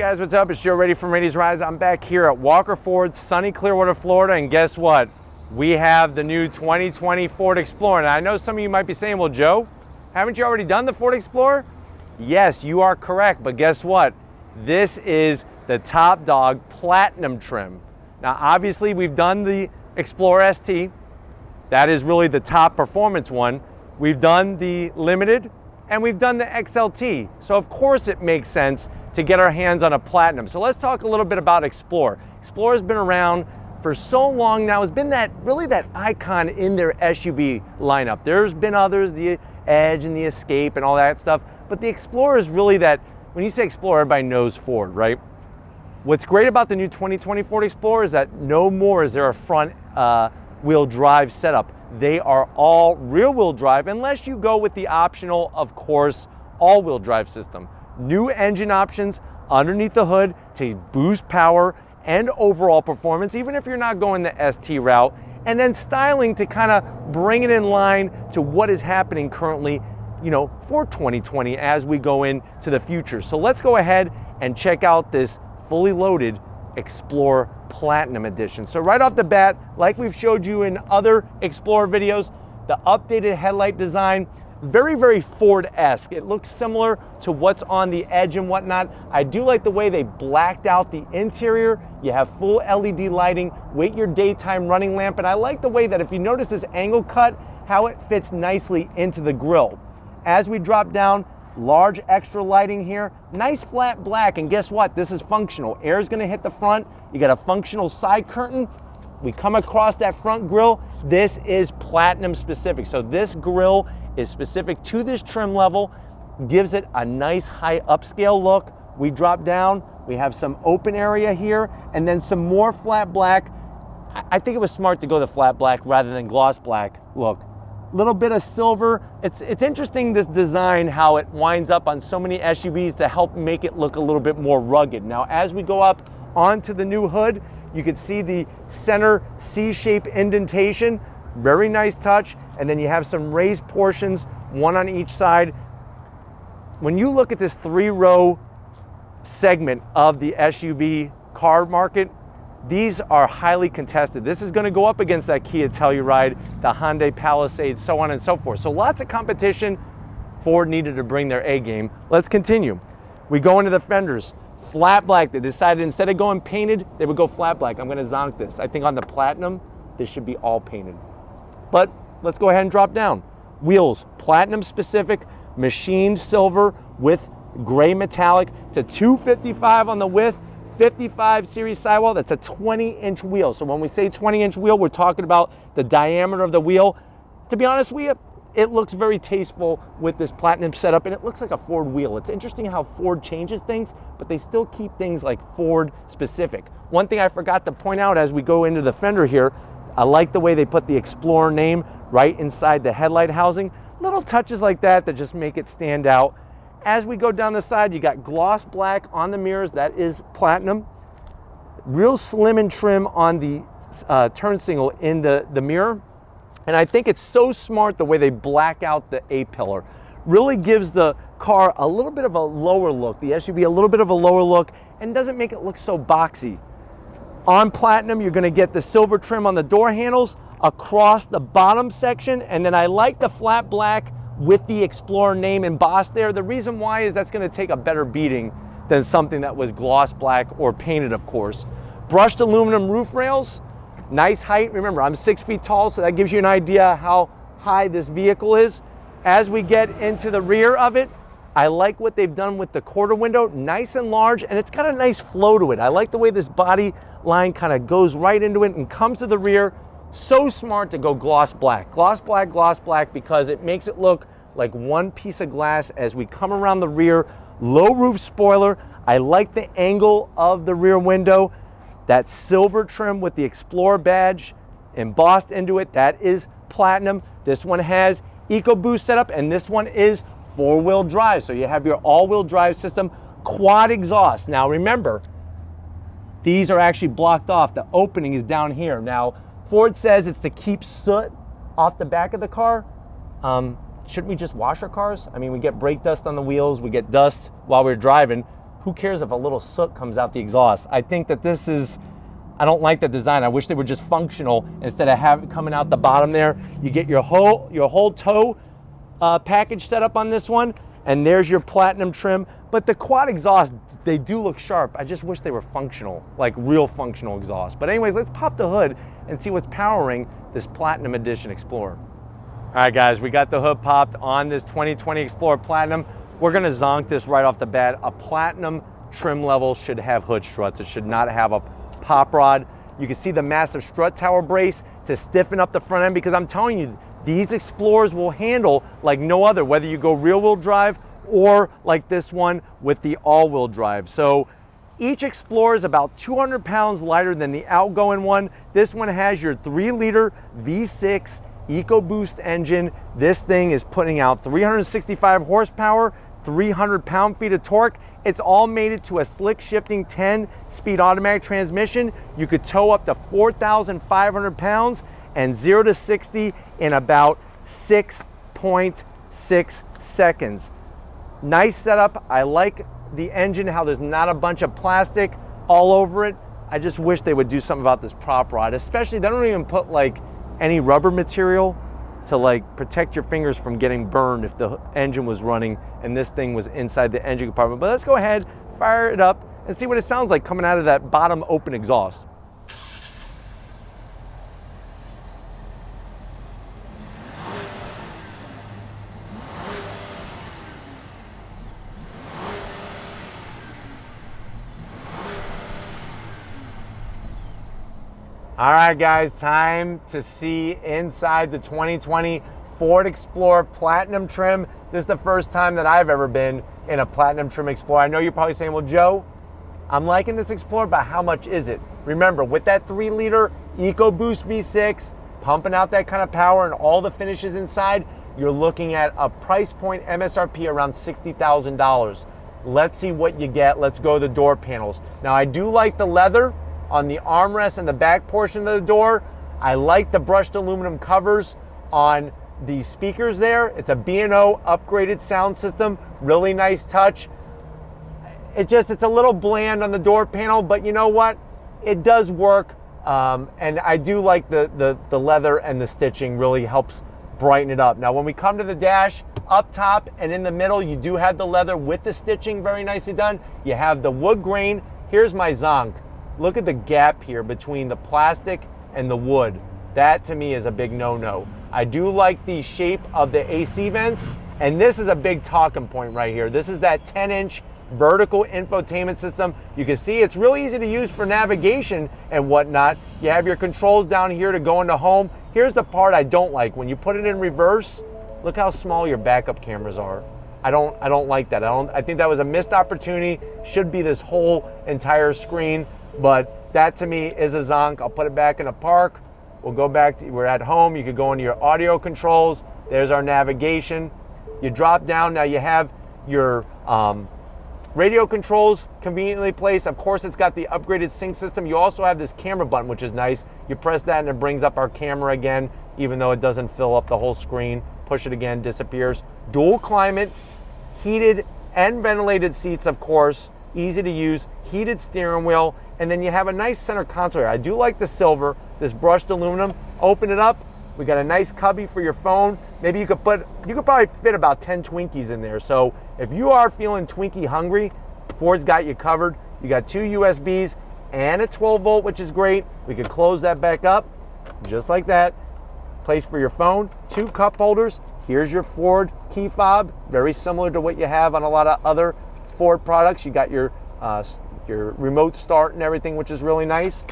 guys, what's up? It's Joe Ready from redesigned. I'm back here at Walker Ford, sunny Clearwater, Florida, and guess what? We have the new 2020 Ford Explorer. And I know some of you might be saying, well, Joe, haven't you already done the Ford Explorer? Yes, you are correct, but guess what? This is the top dog platinum trim. Now, obviously, we've done the Explorer ST. That is really the top performance one. We've done the Limited, and we've done the XLT. So of course it makes sense to get our hands on a platinum. So let's talk a little bit about Explorer. Explorer's been around for so long now. It's been really that icon in their SUV lineup. There's been others, the Edge and the Escape and all that stuff, but the Explorer is really that, when you say Explorer, everybody knows Ford, right? What's great about the new 2020 Ford Explorer is that no more is there a front wheel drive setup. They are all rear wheel drive, unless you go with the optional, of course, all wheel drive system. New engine options underneath the hood to boost power and overall performance, even if you're not going the ST route, and then styling to kind of bring it in line to what is happening currently, for 2020 as we go into the future. So let's go ahead and check out this fully loaded Explorer Platinum Edition. So right off the bat, like we've showed you in other Explorer videos, the updated headlight design, very, very Ford-esque. It looks similar to what's on the Edge and whatnot. I do like the way they blacked out the interior. You have full LED lighting, with your daytime running lamp, and I like the way that, if you notice this angle cut, how it fits nicely into the grille. As we drop down, large extra lighting here, nice flat black, and guess what? This is functional. Air is gonna hit the front. You got a functional side curtain. We come across that front grille. This is platinum specific. So this grille is specific to this trim level, gives it a nice high upscale look. We drop down, we have some open area here, and then some more flat black. I think it was smart to go the flat black rather than gloss black look. Little bit of silver. It's interesting, this design, how it winds up on so many SUVs to help make it look a little bit more rugged. Now, as we go up onto the new hood, you can see the center C-shaped indentation, very nice touch, and then you have some raised portions, one on each side. When you look at this three-row segment of the SUV car market, these are highly contested. This is going to go up against that Kia Telluride, the Hyundai Palisade, so on and so forth. So lots of competition. Ford needed to bring their A game. Let's continue. We go into the fenders. Flat black. They decided instead of going painted, they would go flat black. I'm going to zonk this. I think on the Platinum, this should be all painted. But let's go ahead and drop down. Wheels, platinum specific, machined silver with gray metallic to 255 on the width. 55 series sidewall, that's a 20-inch wheel. So when we say 20-inch wheel, we're talking about the diameter of the wheel. To be honest with you, it looks very tasteful with this platinum setup, and it looks like a Ford wheel. It's interesting how Ford changes things, but they still keep things like Ford specific. One thing I forgot to point out as we go into the fender here, I like the way they put the Explorer name right inside the headlight housing. Little touches like that that just make it stand out. As we go down the side, you got gloss black on the mirrors. That is platinum. Real slim and trim on the turn signal in the mirror. And I think it's so smart the way they black out the A-pillar. Really gives the car a little bit of a lower look, the SUV a little bit of a lower look, and doesn't make it look so boxy. On platinum, you're gonna get the silver trim on the door handles across the bottom section, and then I like the flat black with the Explorer name embossed there. The reason why is that's going to take a better beating than something that was gloss black or painted, of course. Brushed aluminum roof rails, nice height. Remember, I'm 6 feet tall, so that gives you an idea how high this vehicle is. As we get into the rear of it, I like what they've done with the quarter window, nice and large, and it's got a nice flow to it. I like the way this body line kind of goes right into it and comes to the rear. So smart to go gloss black, because it makes it look like one piece of glass as we come around the rear. Low roof spoiler. I like the angle of the rear window. That silver trim with the Explorer badge embossed into it, that is platinum. This one has EcoBoost setup, and this one is four-wheel drive. So you have your all-wheel drive system, quad exhaust. Now remember, these are actually blocked off. The opening is down here. Now, Ford says it's to keep soot off the back of the car. Shouldn't we just wash our cars? I mean, we get brake dust on the wheels, we get dust while we're driving. who cares if a little soot comes out the exhaust? I think that this is, I don't like the design. I wish they were just functional instead of coming out the bottom there. You get your whole toe package set up on this one, and there's your platinum trim. But the quad exhaust, they do look sharp. I just wish they were functional, like real functional exhaust. But anyways, let's pop the hood and see what's powering this Platinum Edition Explorer. All right, guys, we got the hood popped on this 2020 Explorer Platinum. We're gonna zonk this right off the bat. A Platinum trim level should have hood struts. It should not have a pop rod. You can see the massive strut tower brace to stiffen up the front end, because I'm telling you, these Explorers will handle like no other, whether you go rear wheel drive or like this one with the all-wheel drive. So each Explorer is about 200 pounds lighter than the outgoing one. This one has your 3-liter V6 EcoBoost engine. This thing is putting out 365 horsepower, 300 pound-feet of torque. It's all mated to a slick shifting 10-speed automatic transmission. You could tow up to 4,500 pounds and 0 to 60 in about 6.6 seconds. Nice setup. I like the engine, how there's not a bunch of plastic all over it. I just wish they would do something about this prop rod, especially they don't even put like any rubber material to like protect your fingers from getting burned if the engine was running and this thing was inside the engine compartment. But let's go ahead, fire it up and see what it sounds like coming out of that bottom open exhaust. All right, guys, time to see inside the 2020 Ford Explorer Platinum trim. This is the first time that I've ever been in a Platinum trim Explorer. I know you're probably saying, well, Joe, I'm liking this Explorer, but how much is it? Remember, with that 3-liter EcoBoost V6, pumping out that kind of power and all the finishes inside, you're looking at a price point MSRP around $60,000. Let's see what you get. Let's go to the door panels. Now, I do like the leather on the armrest and the back portion of the door. I like the brushed aluminum covers on the speakers there. It's a B&O upgraded sound system, really nice touch. It's a little bland on the door panel, but you know what? It does work, and I do like the leather, and the stitching really helps brighten it up. Now, when we come to the dash, up top and in the middle, you do have the leather with the stitching very nicely done. You have the wood grain. Here's my zonk. Look at the gap here between the plastic and the wood. That to me is a big no-no. I do like the shape of the AC vents, and this is a big talking point right here. This is that 10-inch vertical infotainment system. You can see it's really easy to use for navigation and whatnot. You have your controls down here to go into home. Here's the part I don't like. When you put it in reverse, look how small your backup cameras are. I don't like that. I think that was a missed opportunity. Should be this whole entire screen. But that to me is a zonk. I'll put it back in the park. We'll go back to, we're at home. You could go into your audio controls. There's our navigation. You drop down, now you have your radio controls conveniently placed. Of course, it's got the upgraded sync system. You also have this camera button, which is nice. You press that and it brings up our camera again, even though it doesn't fill up the whole screen. Push it again, disappears. Dual climate, heated and ventilated seats, of course. Easy to use, heated steering wheel, and then you have a nice center console here. I do like the silver, this brushed aluminum. Open it up, we got a nice cubby for your phone. Maybe you could probably fit about 10 Twinkies in there. So if you are feeling Twinkie hungry, Ford's got you covered. You got 2 USBs and a 12 volt, which is great. We could close that back up, just like that. Place for your phone, 2 cup holders. Here's your Ford key fob, very similar to what you have on a lot of other Ford products. You got your remote start and everything, which is really nice.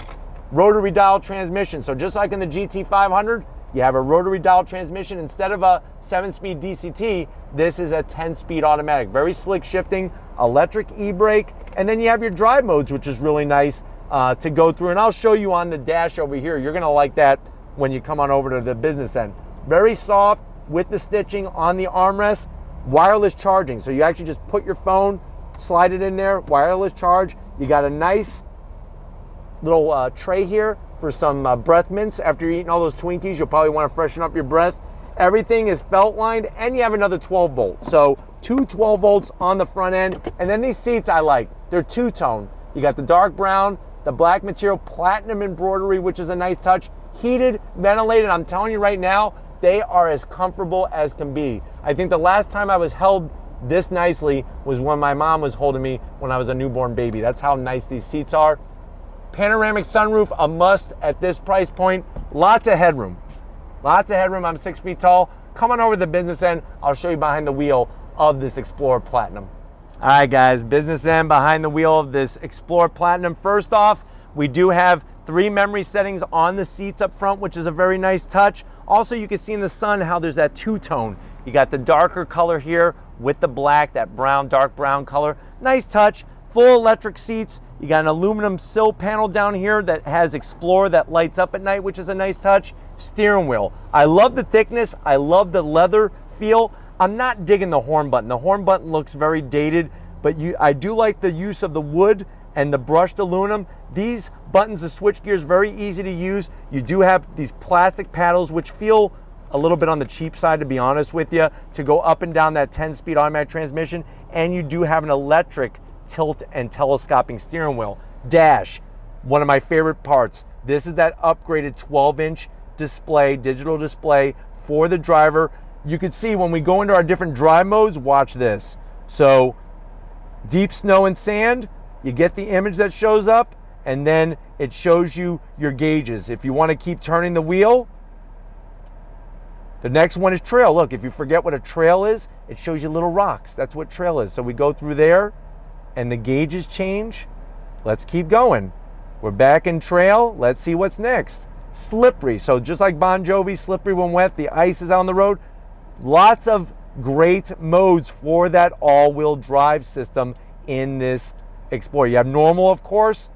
Rotary dial transmission. So just like in the GT500, you have a rotary dial transmission. Instead of a 7-speed DCT, this is a 10-speed automatic. Very slick shifting, electric e-brake. And then you have your drive modes, which is really nice to go through. And I'll show you on the dash over here. You're gonna like that when you come on over to the business end. Very soft with the stitching on the armrest. Wireless charging. So you actually just put your phone, slide it in there, wireless charge. You got a nice little tray here for some breath mints. After you're eating all those Twinkies, you'll probably want to freshen up your breath. Everything is felt lined, and you have another 12 volts. So two 12 volts on the front end. And then these seats I like. They're two-tone. You got the dark brown, the black material, platinum embroidery, which is a nice touch. Heated, ventilated. I'm telling you right now, they are as comfortable as can be. I think the last time I was held this nicely was when my mom was holding me when I was a newborn baby. That's how nice these seats are. Panoramic sunroof, a must at this price point. Lots of headroom. Lots of headroom. I'm 6 feet tall. Come on over to the business end. I'll show you behind the wheel of this Explorer Platinum. All right, guys, business end behind the wheel of this Explorer Platinum. First off, we do have 3 memory settings on the seats up front, which is a very nice touch. Also, you can see in the sun how there's that two-tone. You got the darker color here with the black, that brown, dark brown color. Nice touch. Full electric seats. You got an aluminum sill panel down here that has Explorer that lights up at night, which is a nice touch. Steering wheel. I love the thickness. I love the leather feel. I'm not digging the horn button. The horn button looks very dated, but I do like the use of the wood and the brushed aluminum. These buttons, the switch gears, very easy to use. You do have these plastic paddles, which feel a little bit on the cheap side, to be honest with you, to go up and down that 10-speed automatic transmission. And you do have an electric tilt and telescoping steering wheel. Dash, one of my favorite parts. This is that upgraded 12-inch display, digital display for the driver. You can see when we go into our different drive modes, watch this. So deep snow and sand, you get the image that shows up, and then it shows you your gauges. If you want to keep turning the wheel, the next one is trail. Look, if you forget what a trail is, it shows you little rocks. That's what trail is. So we go through there and the gauges change. Let's keep going. We're back in trail. Let's see what's next. Slippery. So just like Bon Jovi, slippery when wet, the ice is on the road. Lots of great modes for that all-wheel drive system in this Explorer. You have normal, of course.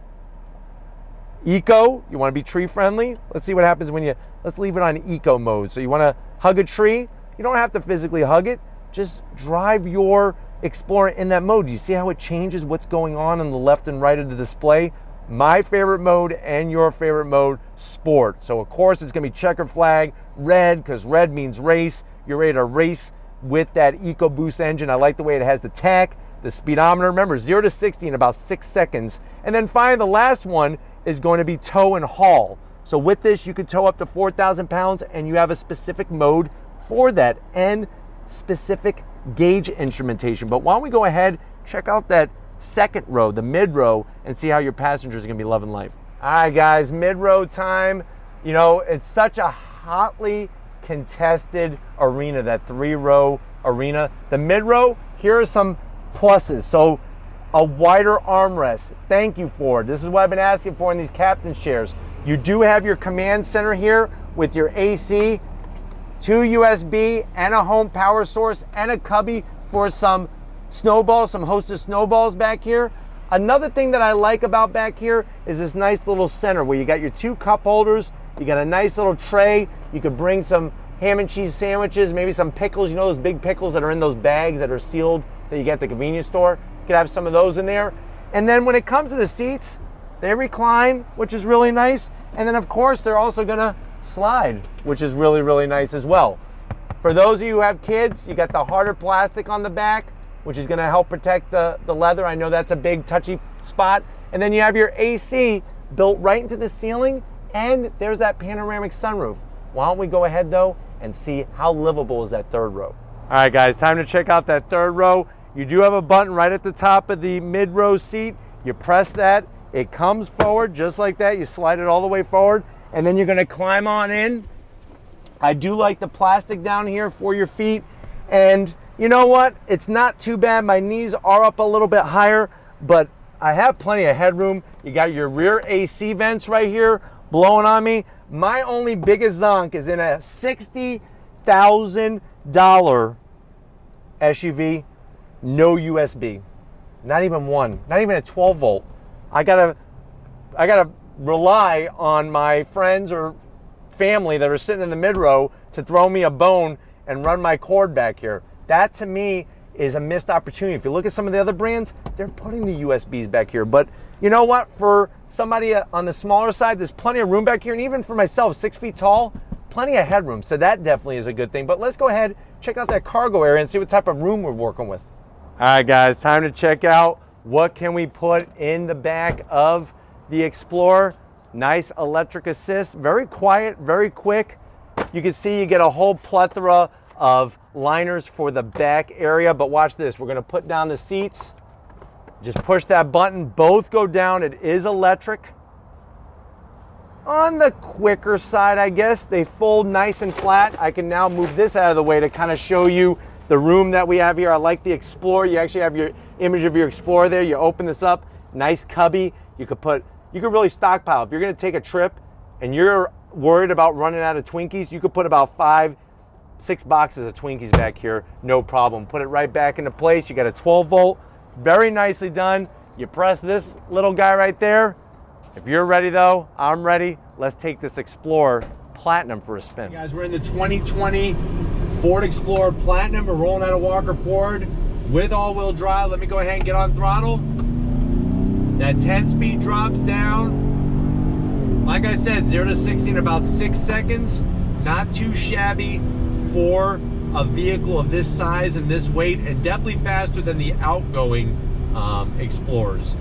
Eco, you want to be tree friendly. Let's see what happens when let's leave it on eco mode. So you want to hug a tree. You don't have to physically hug it. Just drive your Explorer in that mode. You see how it changes what's going on the left and right of the display? My favorite mode and your favorite mode, sport. So of course it's going to be checkered flag, red, because red means race. You're ready to race with that EcoBoost engine. I like the way it has the tach, the speedometer. Remember, 0 to 60 in about 6 seconds. And then finally, the last one is going to be tow and haul. So with this, you can tow up to 4,000 pounds, and you have a specific mode for that and specific gauge instrumentation. But why don't we go ahead, check out that second row, the mid row, and see how your passengers are going to be loving life. All right, guys, mid row time. You know, it's such a hotly contested arena, that 3-row arena. The mid row, here are some pluses. So a wider armrest. Thank you, Ford. This is what I've been asking for in these captain's chairs. You do have your command center here with your AC, 2 USB, and a home power source, and a cubby for some snowballs, some Hostess snowballs back here. Another thing that I like about back here is this nice little center where you got your 2 cup holders, you got a nice little tray, you could bring some ham and cheese sandwiches, maybe some pickles, you know those big pickles that are in those bags that are sealed that you get at the convenience store? You could have some of those in there. And then when it comes to the seats, they recline, which is really nice. And then of course, they're also gonna slide, which is really, really nice as well. For those of you who have kids, you got the harder plastic on the back, which is gonna help protect the leather. I know that's a big touchy spot. And then you have your AC built right into the ceiling, and there's that panoramic sunroof. Why don't we go ahead though and see how livable is that third row. All right, guys, time to check out that third row. You do have a button right at the top of the mid-row seat. You press that, it comes forward just like that. You slide it all the way forward, and then you're gonna climb on in. I do like the plastic down here for your feet. And you know what? It's not too bad. My knees are up a little bit higher, but I have plenty of headroom. You got your rear AC vents right here blowing on me. My only biggest zonk is in a $60,000 SUV, no USB, not even one, not even a 12 volt. I gotta rely on my friends or family that are sitting in the mid row to throw me a bone and run my cord back here. That to me is a missed opportunity. If you look at some of the other brands, they're putting the USBs back here. But you know what? For somebody on the smaller side, there's plenty of room back here. And even for myself, 6 feet tall, plenty of headroom, so that definitely is a good thing. But let's go ahead, check out that cargo area and see what type of room we're working with. All right, guys, time to check out what can we put in the back of the Explorer. Nice electric assist, very quiet, very quick. You can see you get a whole plethora of liners for the back area, but watch this. We're gonna put down the seats. Just push that button, both go down. It is electric. On the quicker side, I guess, they fold nice and flat. I can now move this out of the way to kind of show you the room that we have here. I like the Explorer. You actually have your image of your Explorer there. You open this up, nice cubby. You could really stockpile. If you're gonna take a trip and you're worried about running out of Twinkies, you could put about 5-6 boxes of Twinkies back here, no problem. Put it right back into place. You got a 12 volt, very nicely done. You press this little guy right there. If you're ready though, I'm ready. Let's take this Explorer Platinum for a spin. Hey guys, we're in the 2020 Ford Explorer Platinum. We're rolling out of Walker Ford with all-wheel drive. Let me go ahead and get on throttle. That 10-speed drops down. Like I said, 0 to 60 in about 6 seconds. Not too shabby for a vehicle of this size and this weight, and definitely faster than the outgoing Explorers.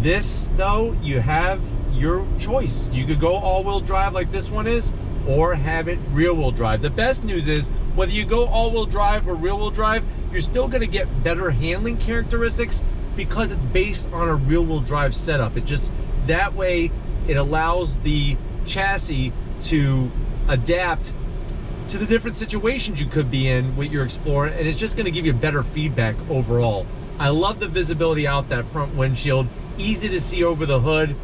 This, though, you have your choice. You could go all-wheel drive like this one is, or have it rear-wheel drive. The best news is, whether you go all-wheel drive or rear-wheel drive, you're still gonna get better handling characteristics because it's based on a rear-wheel drive setup. It just, that way, it allows the chassis to adapt to the different situations you could be in with your Explorer, and it's just gonna give you better feedback overall. I love the visibility out that front windshield, easy to see over the hood.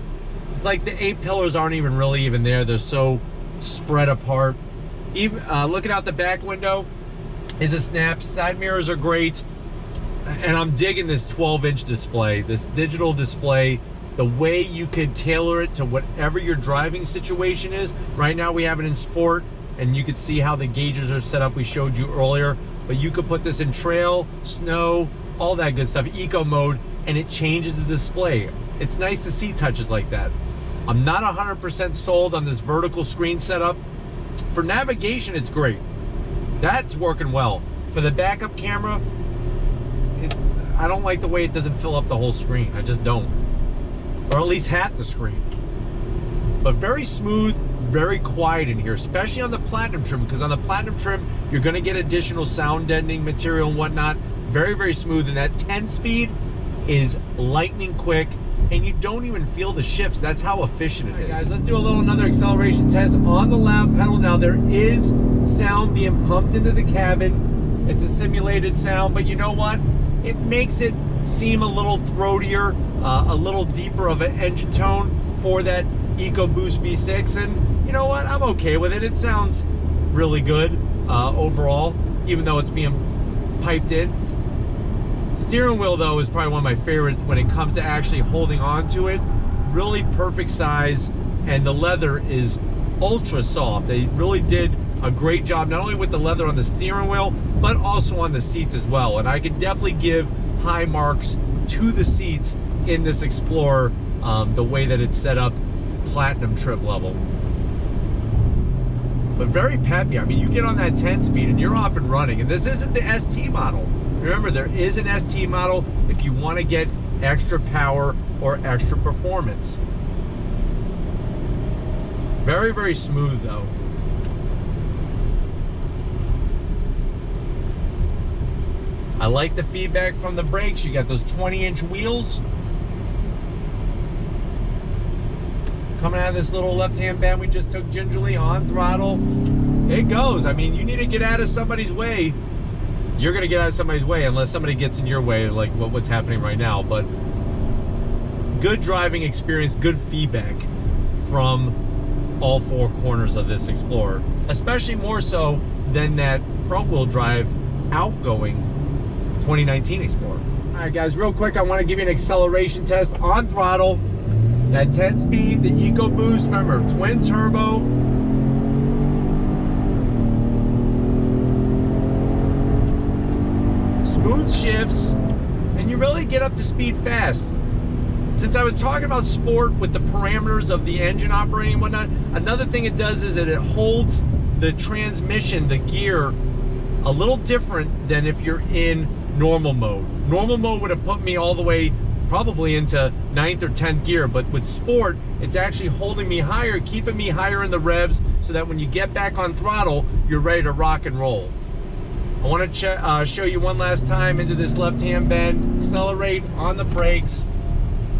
It's like the 8 pillars aren't even really even there. They're so spread apart. Even looking out the back window is a snap. Side mirrors are great. And I'm digging this 12-inch display, this digital display, the way you can tailor it to whatever your driving situation is. Right now we have it in sport, and you can see how the gauges are set up. We showed you earlier, but you could put this in trail, snow, all that good stuff, eco mode, and it changes the display. It's nice to see touches like that. I'm not 100% sold on this vertical screen setup. For navigation, it's great. That's working well. For the backup camera, I don't like the way it doesn't fill up the whole screen. I just don't. Or at least half the screen. But very smooth, very quiet in here, especially on the Platinum trim, because on the Platinum trim, you're gonna get additional sound deadening material and whatnot. Very, very smooth, and that 10-speed is lightning quick, and you don't even feel the shifts. That's how efficient it is. Guys, let's do another acceleration test on the loud pedal. Now, there is sound being pumped into the cabin. It's a simulated sound, but you know what? It makes it seem a little throatier, a little deeper of an engine tone for that EcoBoost V6, and you know what? I'm okay with it. It sounds really good overall, even though it's being piped in. Steering wheel, though, is probably one of my favorites when it comes to actually holding on to it. Really perfect size, and the leather is ultra soft. They really did a great job, not only with the leather on the steering wheel, but also on the seats as well. And I could definitely give high marks to the seats in this Explorer, the way that it's set up, Platinum trim level. But very peppy. I mean, you get on that 10-speed and you're off and running. And this isn't the ST model. Remember, there is an ST model if you want to get extra power or extra performance. Very, very smooth, though. I like the feedback from the brakes. You got those 20-inch wheels. Coming out of this little left-hand bend we just took gingerly on throttle. It goes. I mean, you need to get out of somebody's way. You're gonna get out of somebody's way unless somebody gets in your way, like what's happening right now. But good driving experience, good feedback from all 4 corners of this Explorer, especially more so than that front-wheel drive outgoing 2019 Explorer. All right, guys, real quick, I want to give you an acceleration test on throttle. That 10-speed, the EcoBoost, remember, twin turbo. Smooth shifts, and you really get up to speed fast. Since I was talking about sport with the parameters of the engine operating and whatnot, another thing it does is that it holds the transmission, the gear, a little different than if you're in normal mode. Normal mode would have put me all the way probably into 9th or 10th gear, but with sport, it's actually holding me higher, keeping me higher in the revs so that when you get back on throttle, you're ready to rock and roll. I want to show you one last time into this left-hand bend, accelerate on the brakes,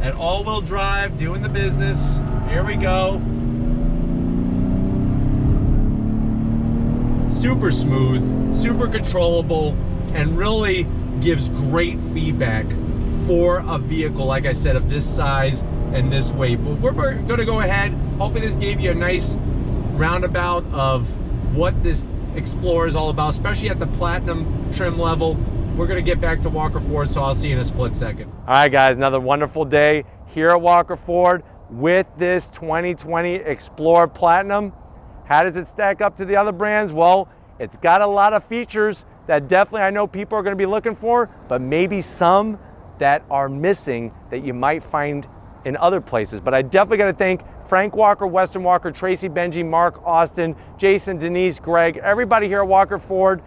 at all-wheel drive, doing the business. Here we go. Super smooth, super controllable, and really gives great feedback for a vehicle, like I said, of this size and this weight. But we're going to go ahead. Hopefully this gave you a nice roundabout of what this Explorer is all about, especially at the platinum trim level. We're going to get back to Walker Ford, so I'll see you in a split second. All right, guys, another wonderful day here at Walker Ford with this 2020 Explorer Platinum. How does it stack up to the other brands? Well, it's got a lot of features that definitely I know people are going to be looking for, but maybe some that are missing that you might find in other places. But I definitely got to thank Frank Walker, Weston Walker, Tracy Benji, Mark Austin, Jason, Denise, Greg, everybody here at Walker Ford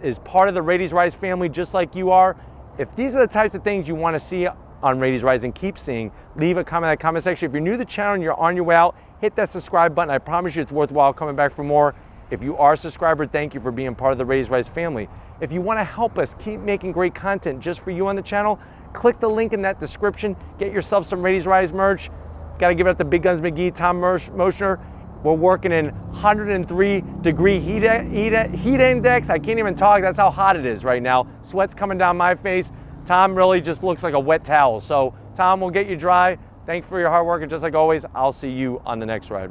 is part of the Radies Rise family just like you are. If these are the types of things you want to see on Radies Rise and keep seeing, leave a comment in the comment section. If you're new to the channel and you're on your way out, hit that subscribe button. I promise you it's worthwhile coming back for more. If you are a subscriber, thank you for being part of the Radies Rise family. If you want to help us keep making great content just for you on the channel, click the link in that description. Get yourself some Radies Rise merch. Got to give it up to Big Guns McGee, Tom Moschner. We're working in 103-degree heat index. I can't even talk. That's how hot it is right now. Sweat's coming down my face. Tom really just looks like a wet towel. So Tom will get you dry. Thanks for your hard work, and just like always, I'll see you on the next ride.